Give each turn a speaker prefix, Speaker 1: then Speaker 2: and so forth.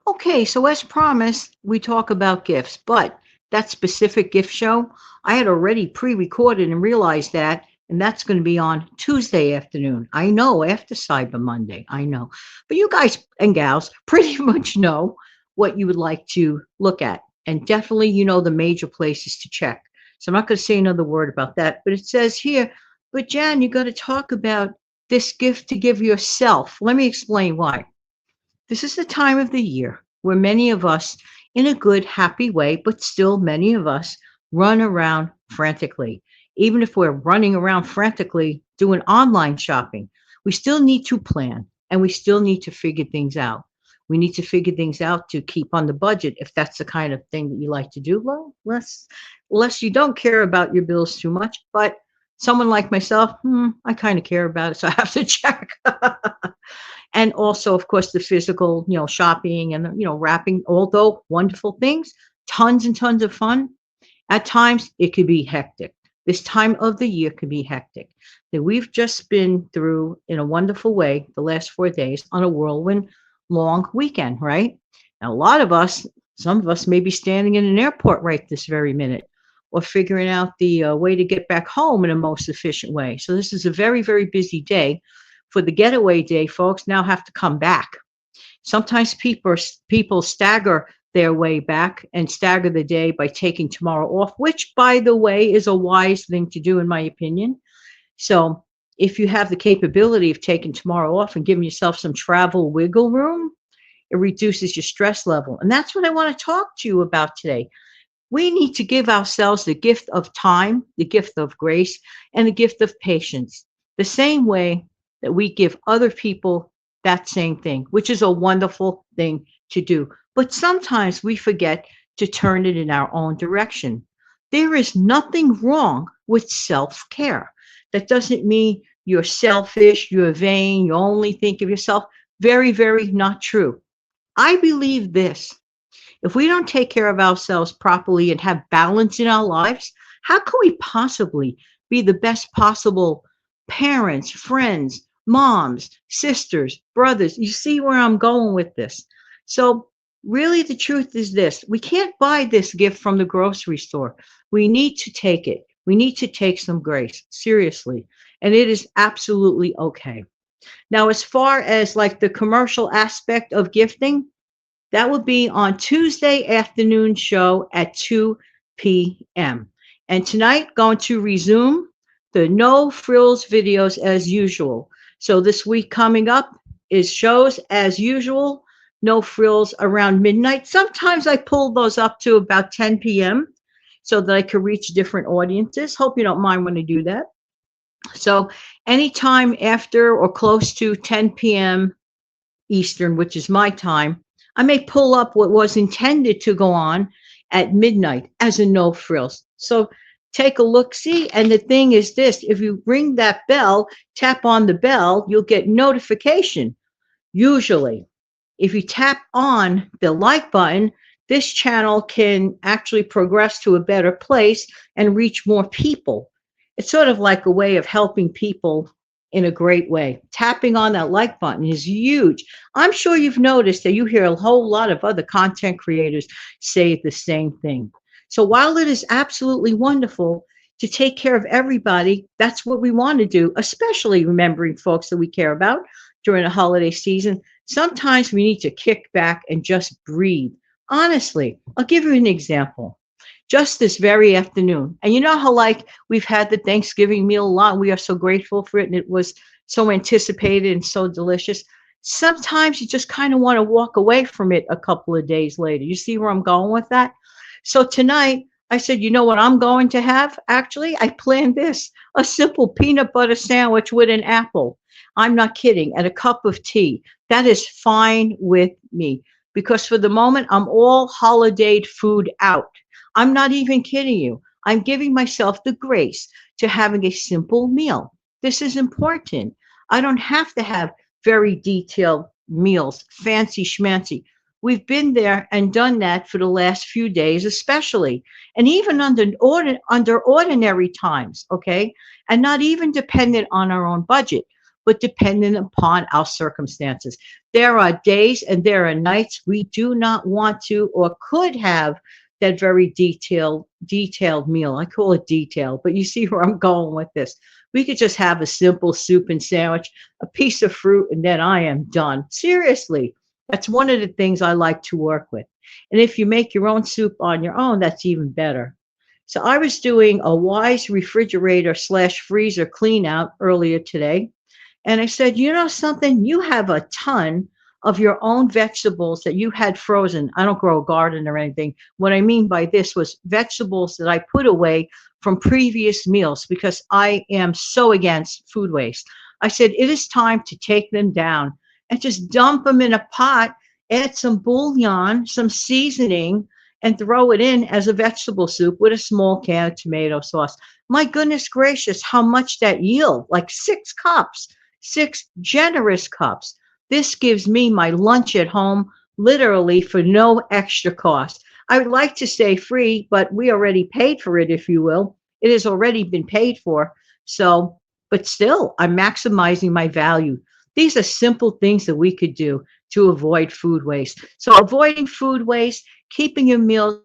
Speaker 1: Okay, so as promised, we talk about gifts, but that specific gift show, I had already pre recorded and realized that, and that's going to be on Tuesday afternoon. I know after Cyber Monday, I know. But you guys and gals pretty much know what you would like to look at, and definitely you know the major places to check. So I'm not going to say another word about that, but it says here, but Jan, you got to talk about this gift to give yourself. Let me explain why. This is the time of the year where many of us, in a good, happy way, but still many of us run around frantically. Even if we're running around frantically doing online shopping, we still need to plan and we still need to figure things out. We need to figure things out to keep on the budget if that's the kind of thing that you like to do. Well, less you don't care about your bills too much, but someone like myself, I kind of care about it, so I have to check. And also, of course, the physical, shopping and wrapping. Although wonderful things, tons and tons of fun. At times, it could be hectic. This time of the year could be hectic. That we've just been through in a wonderful way the last 4 days on a whirlwind long weekend, right? Now, a lot of us, some of us may be standing in an airport right this very minute or figuring out the way to get back home in a most efficient way. So this is a very, very busy day. For the getaway day, folks now have to come back. Sometimes people stagger their way back and stagger the day by taking tomorrow off, which, by the way, is a wise thing to do, in my opinion. So, if you have the capability of taking tomorrow off and giving yourself some travel wiggle room, it reduces your stress level. And that's what I want to talk to you about today. We need to give ourselves the gift of time, the gift of grace, and the gift of patience, the same way that we give other people that same thing, which is a wonderful thing to do. But sometimes we forget to turn it in our own direction. There is nothing wrong with self care. That doesn't mean you're selfish, you're vain, you only think of yourself. Very, very not true. I believe this: if we don't take care of ourselves properly and have balance in our lives, how can we possibly be the best possible parents, friends, moms, sisters, brothers? You see where I'm going with this. So, really, the truth is this: we can't buy this gift from the grocery store. We need to take it. We need to take some grace, seriously. And it is absolutely okay. Now, as far as like the commercial aspect of gifting, that will be on Tuesday afternoon show at 2 p.m. And tonight, going to resume the no frills videos as usual. So this week coming up is shows as usual, no frills around midnight. Sometimes I pull those up to about 10 p.m. so that I can reach different audiences. Hope you don't mind when I do that. So anytime after or close to 10 p.m. Eastern, which is my time, I may pull up what was intended to go on at midnight as a no frills. So take a look, see. And the thing is this: if you ring that bell, tap on the bell, you'll get notification. Usually, if you tap on the like button, this channel can actually progress to a better place and reach more people. It's sort of like a way of helping people in a great way. Tapping on that like button is huge. I'm sure you've noticed that you hear a whole lot of other content creators say the same thing. So while it is absolutely wonderful to take care of everybody, that's what we want to do, especially remembering folks that we care about during the holiday season. Sometimes we need to kick back and just breathe. Honestly, I'll give you an example. Just this very afternoon, and you know how like we've had the Thanksgiving meal a lot. We are so grateful for it, and it was so anticipated and so delicious. Sometimes you just kind of want to walk away from it a couple of days later. You see where I'm going with that? So tonight, I said, you know what I'm going to have? Actually, I planned this: a simple peanut butter sandwich with an apple. I'm not kidding, and a cup of tea. That is fine with me because for the moment, I'm all holidayed food out. I'm not even kidding you. I'm giving myself the grace to having a simple meal. This is important. I don't have to have very detailed meals, fancy schmancy. We've been there and done that for the last few days, especially, and even under ordinary times, okay? And not even dependent on our own budget. but dependent upon our circumstances. There are days and there are nights we do not want to or could have that very detailed meal. I call it detailed, but you see where I'm going with this. We could just have a simple soup and sandwich, a piece of fruit, and then I am done. Seriously, that's one of the things I like to work with. And if you make your own soup on your own, that's even better. So I was doing a wise refrigerator slash freezer clean out earlier today. And I said, you know something? You have a ton of your own vegetables that you had frozen. I don't grow a garden or anything. What I mean by this was vegetables that I put away from previous meals because I am so against food waste. I said, it is time to take them down and just dump them in a pot, add some bouillon, some seasoning, and throw it in as a vegetable soup with a small can of tomato sauce. My goodness gracious, how much that yield? Like 6 cups, 6 generous cups. This gives me my lunch at home literally for no extra cost. I would like to say free, but we already paid for it, if you will. It has already been paid for. So, but still, I'm maximizing my value. These are simple things that we could do to avoid food waste. So, avoiding food waste, keeping your meals